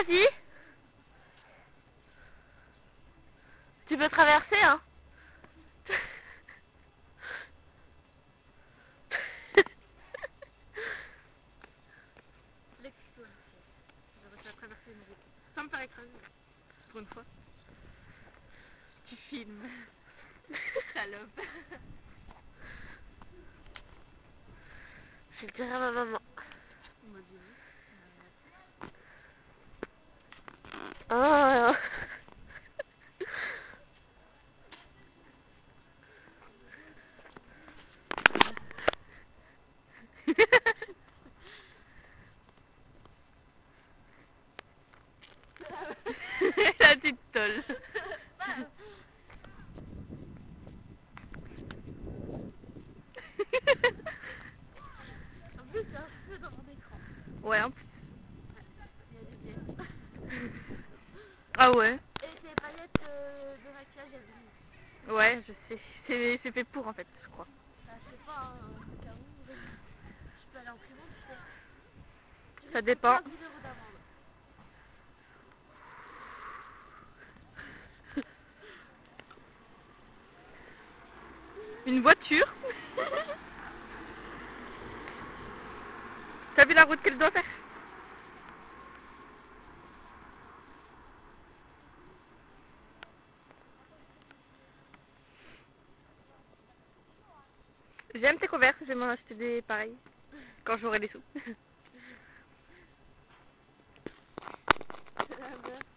vas-y. Tu peux traverser, hein. L'explosion. J'ai réussi à traverser une route. Sans me faire écraser. Pour une fois. Tu filmes. Salope. Je le dirai à ma maman. Moi, dis-lui. Oh. La petite tolle. En plus, c'est un feu dans mon écran. Ouais, en plus. Il y a des pièces. Ah ouais. Et c'est les paillettes de maquillage à venir. Ouais, je sais. C'est fait pour en fait, je crois. Bah, je sais pas, hein, au cas où. Je peux aller en primo, tu sais. Ça dépend. 15 000 € d'amende. Une voiture. T'as vu la route qu'elle doit faire? J'aime tes converses, je vais m'en acheter des pareils. Quand j'aurai des sous.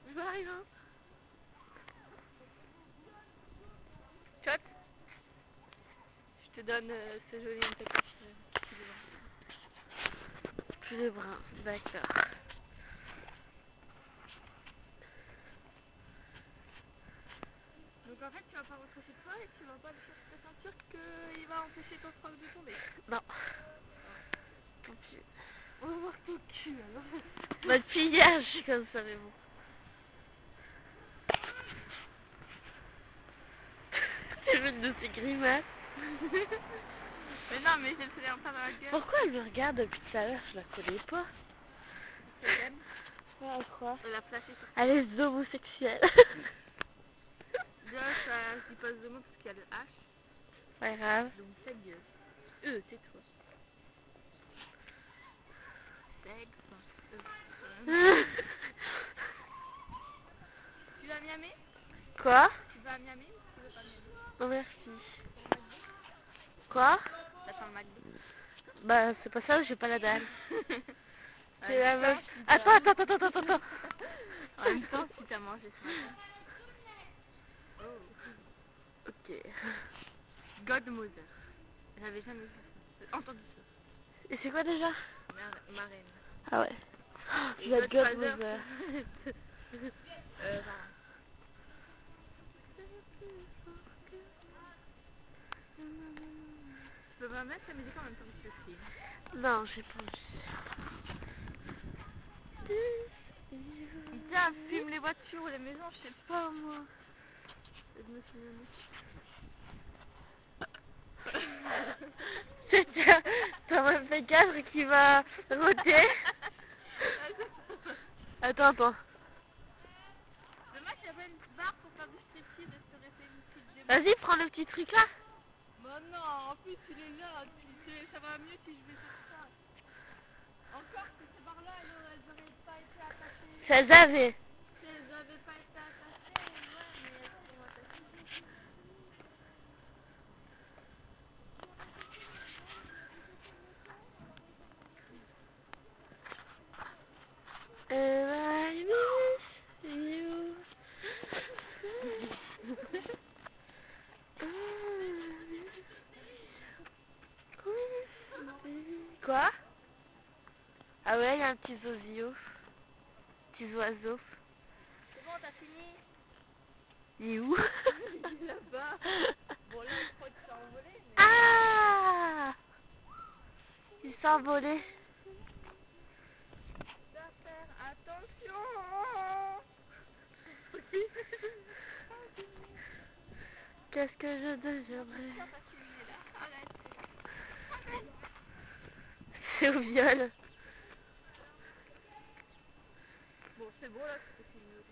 Je m'arrive, hein. Chot, je te donne ce joli MP4. Plus de brun, d'accord. Donc en fait, tu vas pas rentrer chez toi et tu vas pas aller chercher ta ceinture qu'il va empêcher ton froc de tomber. Non. Tant pis. On va voir ton cul alors. Bah depuis hier, je suis comme ça, mais bon. C'est l'une de ces grimaces. Mais non, mais je le fais un peu dans la gueule. Pourquoi elle me regarde depuis tout à l'heure? Je la connais pas. Je t'aime. Ouais, elle croit. Elle a flashé sur Elle est homosexuelle. Déjà, ça, je dis pas ce mot parce qu'il y a le H. Pas grave. Donc ta gueule. C'est toi. Tu vas à Miami? Quoi? Tu vas à Miami ou tu veux pas à Miami? Non merci. Quoi? T'attends le McDo. Bah c'est pas ça, j'ai pas la dalle. En C'est la même meuf. temps, si Attends. t'as- En même temps, si t'as mangé ce matin. Oh. Ok. Godmother. J'avais jamais vu ça. Entendu ça. Et c'est quoi déjà? Marraine. Ah ouais. Et La Godfather. Godmother. Voilà. Tu peux pas mettre la musique en même temps que tu le filmes. Non, j'ai pas envie. Tiens, filme les voitures ou les maisons, je sais pas moi. Je me suis C'est un MP4 qui va roter. Attends. Dommage qu'il n'y a pas une barre pour faire du striptease et se rester une petite démo. Vas-y, prends le petit truc là. Bah non, en plus il est là, ça va mieux si je vais faire ça. Encore que ces barres-là, elles auraient pas été attachées. Ça avait. Si elles avaient pas été attachées, ouais, mais elles sont attachées. I miss you. Quoi? Ah ouais, il y a un petit zozio. Petits oiseaux. C'est bon, t'as fini? Il est où? Il est là-bas. Bon là, je crois qu'il s'est envolé, mais... Ah! Il s'est envolé. Dois faire attention. Qu'est-ce que je deviendrai? Pourquoi t'as filmé là? Arrête. C'est au viol. Bon, c'est bon là, tu peux filmer.